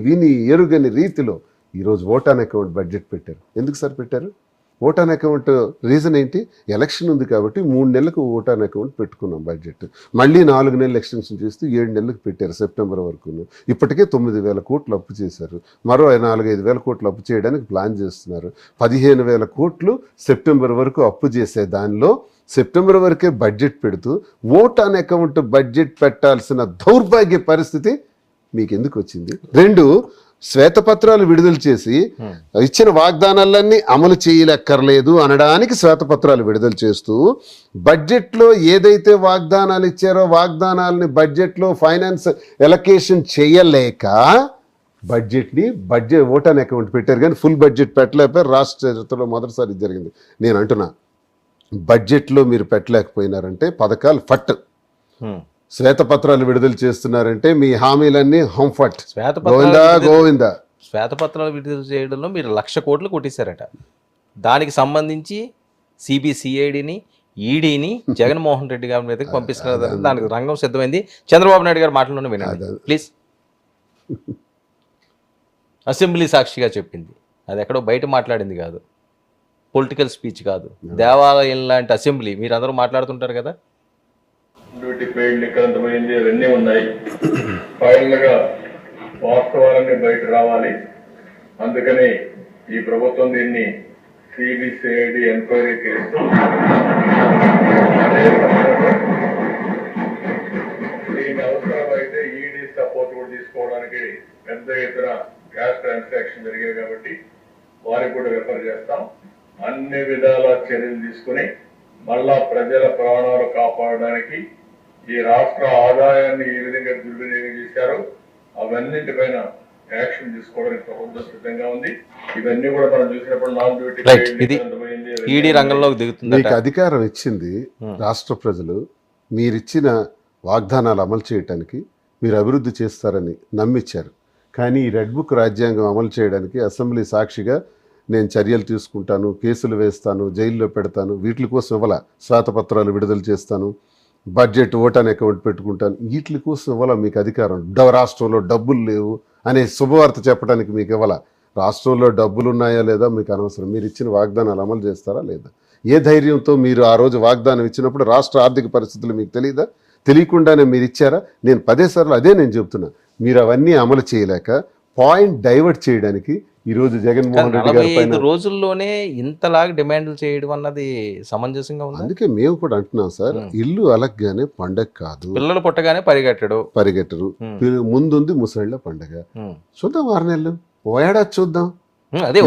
విని ఎరుగని రీతిలో ఈరోజు ఓటాన్ అకౌంట్ బడ్జెట్ పెట్టారు. ఎందుకు సార్ పెట్టారు? ఓటాన్ అకౌంట్ రీజన్ ఏంటి? ఎలక్షన్ ఉంది కాబట్టి 3 నెలలకు ఓటాన్ అకౌంట్ పెట్టుకున్నాం బడ్జెట్. మళ్ళీ 4 నెలలు ఎక్స్టెన్షన్ చేస్తూ 7 నెలలకు పెట్టారు సెప్టెంబర్ వరకు. ఇప్పటికే 9,000 కోట్లు అప్పు చేశారు. మరో 4-5 కోట్లు అప్పు చేయడానికి ప్లాన్ చేస్తున్నారు. 15,000 కోట్లు సెప్టెంబర్ వరకు అప్పు చేసే దానిలో సెప్టెంబర్ వరకే బడ్జెట్ పెడుతూ ఓటాన్ అకౌంట్ బడ్జెట్ పెట్టాల్సిన దౌర్భాగ్య పరిస్థితి మీకు ఎందుకు వచ్చింది? 2, శ్వేతపత్రాలు విడుదల చేసి ఇచ్చిన వాగ్దానాలన్నీ అమలు చేయలేక్కర్లేదు అనడానికి శ్వేతపత్రాలు విడుదల చేస్తూ బడ్జెట్లో ఏదైతే వాగ్దానాలు ఇచ్చారో వాగ్దానాలని బడ్జెట్లో ఫైనాన్స్ ఎలకేషన్ చేయలేక బడ్జెట్ ఓటాన్ అకౌంట్ పెట్టారు, కానీ ఫుల్ బడ్జెట్ పెట్టలేకపోయారు. రాష్ట్ర చరిత్రలో మొదటిసారి జరిగింది. నేను అంటున్నా, బడ్జెట్లో మీరు పెట్టలేకపోయినారంటే పథకాలు ఫట్, శ్వేతపత్రాలు విడుదల చేస్తున్నారంటే మీ హామీలన్నీ హంఫట్, గోవిందా. శ్వేతపత్రాలు విడుదల చేయడంలో మీరు 1,00,000 కోట్లు కొట్టేశారట. దానికి సంబంధించి సిబిసిఐడిని ఈడీని జగన్మోహన్ రెడ్డి గారి మీదకి పంపిస్తున్నారు. దానికి రంగం సిద్ధమైంది. చంద్రబాబు నాయుడు గారు మాటల్లోనే వినండి ప్లీజ్. అసెంబ్లీ సాక్షిగా చెప్పింది, అది ఎక్కడో బయట మాట్లాడింది కాదు, పొలిటికల్ స్పీచ్ కాదు, దేవాలయం లాంటి అసెంబ్లీ. మీరు అందరూ మాట్లాడుతుంటారు కదా, డ్యూటీ పెయిడ్ కొంతమంది అవన్నీ ఉన్నాయి. ఫైనల్ గా వాస్తవాలన్నీ బయట రావాలి. అందుకని ఈ ప్రభుత్వం దీన్ని సిబిసిఐడి ఎంక్వైరీ చేస్తూ దీనికి అవసరమైతే ఈడీ సపోర్ట్ కూడా తీసుకోవడానికి పెద్ద ఎత్తున క్యాష్ ట్రాన్సాక్షన్ జరిగాయి కాబట్టి వారికి కూడా రిఫర్ చేస్తాం. అన్ని విధాల చర్యలు తీసుకుని మళ్ళా ప్రజల ప్రాణాలు కాపాడడానికి ఈ రాష్ట్ర ఆదాయాన్ని ఏ విధంగా దుర్వినియోగం చేశారో అవన్నింటిపైన యాక్షన్ తీసుకోవడానికి ప్రభుత్వం సిద్ధంగా ఉంది. ఇవన్నీ కూడా మనం చూసినప్పుడు నాన్ డ్యూటీ ఈడీ రంగంలోకి దిగుతుంది. మీకు అధికారం ఇచ్చింది రాష్ట్ర ప్రజలు, మీరిచ్చిన వాగ్దానాలు అమలు చేయడానికి, మీరు అభివృద్ధి చేస్తారని నమ్మిచ్చారు. కానీ ఈ రెడ్ బుక్ రాజ్యాంగం అమలు చేయడానికి అసెంబ్లీ సాక్షిగా నేను చర్యలు తీసుకుంటాను, కేసులు వేస్తాను, జైల్లో పెడతాను, వీటి కోసం ఇవ్వాల. శ్వేతపత్రాలు విడుదల చేస్తాను, బడ్జెట్ ఓటాన్ అకౌంట్ పెట్టుకుంటాను, వీటి కోసం ఇవ్వాల మీకు అధికారం. రాష్ట్రంలో డబ్బులు లేవు అనే శుభవార్త చెప్పడానికి మీకు ఇవ్వాల. రాష్ట్రంలో డబ్బులు ఉన్నాయా లేదా మీకు అనవసరం. మీరు ఇచ్చిన వాగ్దానాలు అమలు చేస్తారా లేదా? ఏ ధైర్యంతో మీరు ఆ రోజు వాగ్దానం ఇచ్చినప్పుడు రాష్ట్ర ఆర్థిక పరిస్థితులు మీకు తెలియదా? తెలియకుండానే మీరు ఇచ్చారా? నేను 10 సార్లు అదే నేను చెప్తున్నా. మీరు అవన్నీ అమలు చేయలేక పాయింట్ డైవర్ట్ చేయడానికి ఈరోజు జగన్మోహన్ రెడ్డి గారి 45 రోజుల్లోనే ఇంతలాగా డిమాండ్లు చేయడం అన్నది సమంజసంగా ఉంది. అందుకే మేము కూడా అంటున్నాం సార్, ఇల్లు అలగ్గానే పండగ కాదు, పిల్లలు పుట్టగానే పరిగెట్టరు. ముందుంది ముసళ్ళ పండగ. చూద్దాం 6 నెలలు, ఓ ఏడాది చూద్దాం.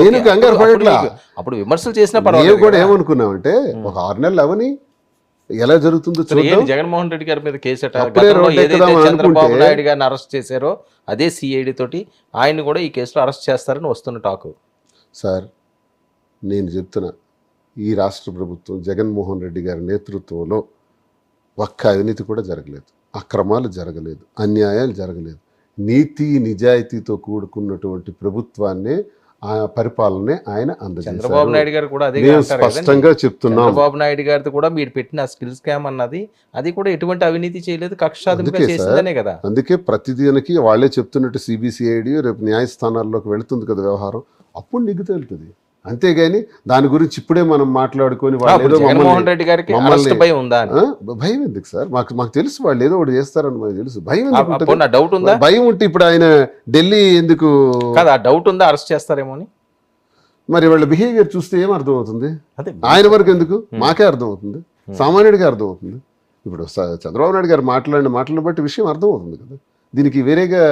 నేను కంగారు పడట్లా. అప్పుడు విమర్శలు చేసిన మేము కూడా ఏమనుకున్నామంటే ఒక 6 నెలలు అవని ఎలా జరుగుతుందో చూద్దాం. జగన్మోహన్ రెడ్డి గారి మీద కేసు చంద్రబాబు నాయుడు గారిని అరెస్ట్ చేశారో అదే సిఐడి తోటి ఆయన కూడా ఈ కేసులో అరెస్ట్ చేస్తారని వస్తున్న టాకు. సార్ నేను చెప్తున్నా, ఈ రాష్ట్ర ప్రభుత్వం జగన్మోహన్ రెడ్డి గారి నేతృత్వంలో ఒక్క అవినీతి కూడా జరగలేదు, అక్రమాలు జరగలేదు, అన్యాయాలు జరగలేదు. నీతి నిజాయితీతో కూడుకున్నటువంటి ప్రభుత్వాన్నే ఆ పరిపాలనే ఆయన అందజేశారు. చంద్రబాబు నాయుడు గారు కూడా అదే స్పష్టంగా చెప్తున్నాం. చంద్రబాబు నాయుడు గారితో కూడా మీరు పెట్టిన స్కిల్ స్కామ్ అన్నది అది కూడా ఎటువంటి అవినీతి చేయలేదు, కక్షాధికంగా చేసిందనే కదా. అందుకే ప్రతిదానికి వాళ్ళే చెప్తున్నట్టు సిబిసిఐడి రేపు న్యాయస్థానాల్లోకి వెళుతుంది కదా వ్యవహారం, అప్పుడు నిగ్గు తేలుతుంది. అంతేగాని దాని గురించి ఇప్పుడే మనం మాట్లాడుకొని జగన్మోహన్ రెడ్డి గారికి భయం ఉందా? భయం ఎందుకు సార్? మాకు తెలుసు వాళ్ళు ఏదో ఒకటి చేస్తారని మాకు తెలుసు. భయం డౌట్ ఉందా? భయం ఉంటే ఇప్పుడు ఆయన ఢిల్లీ ఎందుకు కదా డౌట్ ఉందా అరెస్ట్ చేస్తారేమో అని? మరి వాళ్ళ బిహేవియర్ చూస్తే ఏం అర్థం అవుతుంది? ఆయన వరకు ఎందుకు, మాకే అర్థం అవుతుంది, సామాన్యుడికి అర్థం అవుతుంది. ఇప్పుడు చంద్రబాబు నాయుడు గారు మాట్లాడిన మాటలను బట్టి విషయం అర్థం అవుతుంది కదా. దీనికి వేరేగా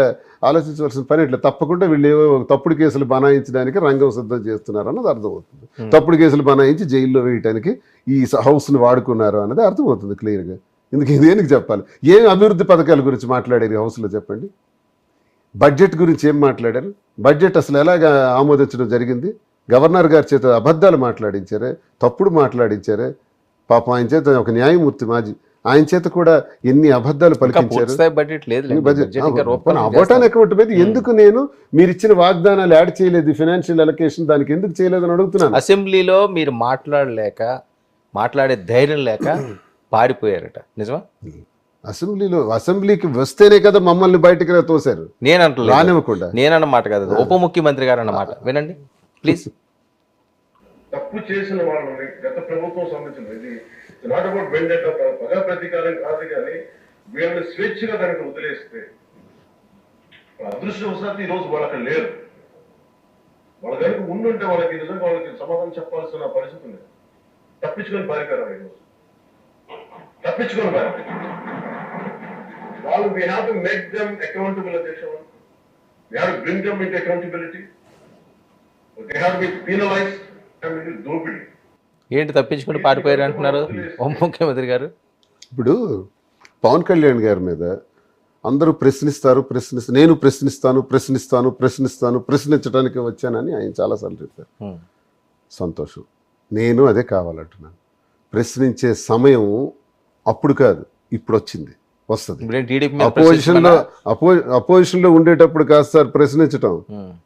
ఆలోచించవలసిన పని ఇట్లా తప్పకుండా వీళ్ళు ఏవో తప్పుడు కేసులు బనాయించడానికి రంగం సిద్ధం చేస్తున్నారు అన్నది అర్థమవుతుంది. తప్పుడు కేసులు బనాయించి జైల్లో వేయడానికి ఈ హౌస్ని వాడుకున్నారు అన్నది అర్థమవుతుంది క్లియర్గా. దేనికి చెప్పాలి? ఏం అభివృద్ధి పథకాల గురించి మాట్లాడారు హౌస్లో చెప్పండి? బడ్జెట్ గురించి ఏం మాట్లాడారు? బడ్జెట్ అసలు ఎలాగ ఆమోదించడం జరిగింది? గవర్నర్ గారి చేత అబద్ధాలు మాట్లాడించారే, తప్పుడు మాట్లాడించారే. పాపం ఆయన చేత ఒక న్యాయమూర్తి మాజీ ఆయన చేత కూడా ఎన్ని అబద్ధాలు పలికించారు. ఓటాన్ అకౌంట్ మీద ఎందుకు మీరు ఇచ్చిన వాగ్దానాలు యాడ్ చేయలేదు, ఫైనాన్షియల్ అలొకేషన్ దానికి ఎందుకు చేయలేదని అడుగుతున్నాను. అసెంబ్లీలో మీరు మాట్లాడే ధైర్యం లేక పారిపోయారట, నిజమా? అసెంబ్లీకి వస్తేనే కదా మమ్మల్ని బయటకు తోశారు, నేనంటలేదు, రానివ్వకుండా. నేనన్నమాట కదా, అది ఉప ముఖ్యమంత్రి గారు అన్నమాట. వినండి ప్లీజ్. తప్పు చేసిన వాళ్ళని గత ప్రభుత్వం సంబంధించిన ఇది నాట్ అబౌట్ వెండెట్ పగ ప్రతీకారం కాదు, కానీ వీళ్ళని స్వేచ్ఛగా దానికి వదిలేస్తే అదృష్టవశాత్తు ఈ రోజు వాళ్ళు అక్కడ లేరు. వాళ్ళ కనుక ఉండుంటే వాళ్ళకి నిజంగా వాళ్ళకి సమాధానం చెప్పాల్సిన పరిస్థితి ఉంది. తప్పించుకొని పారిపోయారు ఈరోజు, తప్పించుకొని పారిపోయారు వాళ్ళు. We have to make them accountable అధ్యక్ష. We have to bring them into accountability. They have to be penalised. దోపిడీ ఏంటి తప్పించుకుని పారిపోయారు అంటున్నారు ఉప ముఖ్యమంత్రి గారు? ఇప్పుడు పవన్ కళ్యాణ్ గారి మీద అందరూ ప్రశ్నిస్తారు, నేను ప్రశ్నించడానికి వచ్చానని ఆయన చాలాసార్లు చెప్పారు. సంతోషం, నేను అదే కావాలంటున్నాను. ప్రశ్నించే సమయం అప్పుడు కాదు, ఇప్పుడు వచ్చింది, వస్తుంది. అపోజిషన్లో ఉండేటప్పుడు కాదు సార్ ప్రశ్నించటం.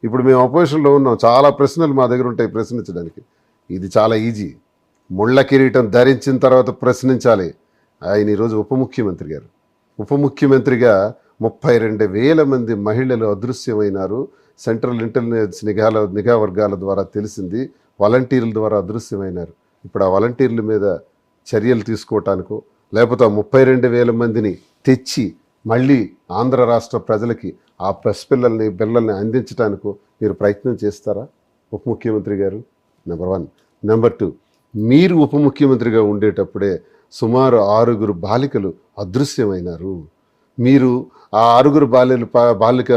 ఇప్పుడు మేము అపోజిషన్లో ఉన్నాం, చాలా ప్రశ్నలు మా దగ్గర ఉంటాయి ప్రశ్నించడానికి. ఇది చాలా ఈజీ. ముళ్ళ కిరీటం ధరించిన తర్వాత ప్రశ్నించాలి. ఆయన ఈరోజు ఉప ముఖ్యమంత్రి గారు. ఉప ముఖ్యమంత్రిగా 32,000 మంది మహిళలు అదృశ్యమైనారు. సెంట్రల్ ఇంటెలిజెన్స్ నిఘా వర్గాల ద్వారా తెలిసింది. వాలంటీర్ల ద్వారా అదృశ్యమైనారు. ఇప్పుడు ఆ వాలంటీర్ల మీద చర్యలు తీసుకోవటానికో, లేకపోతే ఆ 32,000 మందిని తెచ్చి మళ్ళీ ఆంధ్ర రాష్ట్ర ప్రజలకి ఆ పిల్లల్ని అందించడానికో మీరు ప్రయత్నం చేస్తారా ఉప ముఖ్యమంత్రి గారు? నెంబర్ 1. నెంబర్ 2, మీరు ఉప ముఖ్యమంత్రిగా ఉండేటప్పుడే సుమారు 6 బాలికలు అదృశ్యమైనారు. మీరు ఆ 6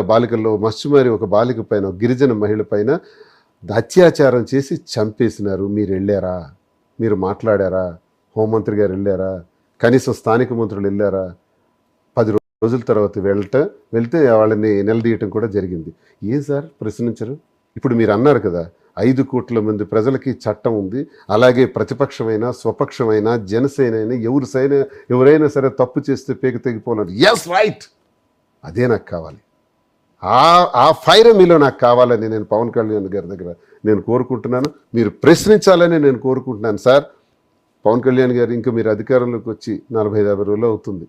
బాలికల్లో మత్స్యమారి ఒక బాలిక పైన, గిరిజన మహిళ పైన అత్యాచారం చేసి చంపేసినారు. మీరు వెళ్ళారా? మీరు మాట్లాడారా? హోంమంత్రి గారు వెళ్ళారా? కనీసం స్థానిక మంత్రులు వెళ్ళారా? 10 రోజుల తర్వాత వెళ్తే వాళ్ళని నిలదీయటం కూడా జరిగింది. ఏం సార్ ప్రశ్నించరు? ఇప్పుడు మీరు అన్నారు కదా, 5 కోట్ల మంది ప్రజలకి చట్టం ఉంది, అలాగే ప్రతిపక్షమైన స్వపక్షమైన జనసేన ఎవరైనా సరే తప్పు చేస్తే పేక తెగిపోవాలి. ఎస్, రైట్, అదే నాకు కావాలి. ఆ ఫైర్ మీలో నాకు కావాలని నేను పవన్ కళ్యాణ్ గారి దగ్గర నేను కోరుకుంటున్నాను. మీరు ప్రశ్నించాలని నేను కోరుకుంటున్నాను సార్. పవన్ కళ్యాణ్ గారు ఇంకా మీరు అధికారంలోకి వచ్చి 40-50 రోజులు అవుతుంది.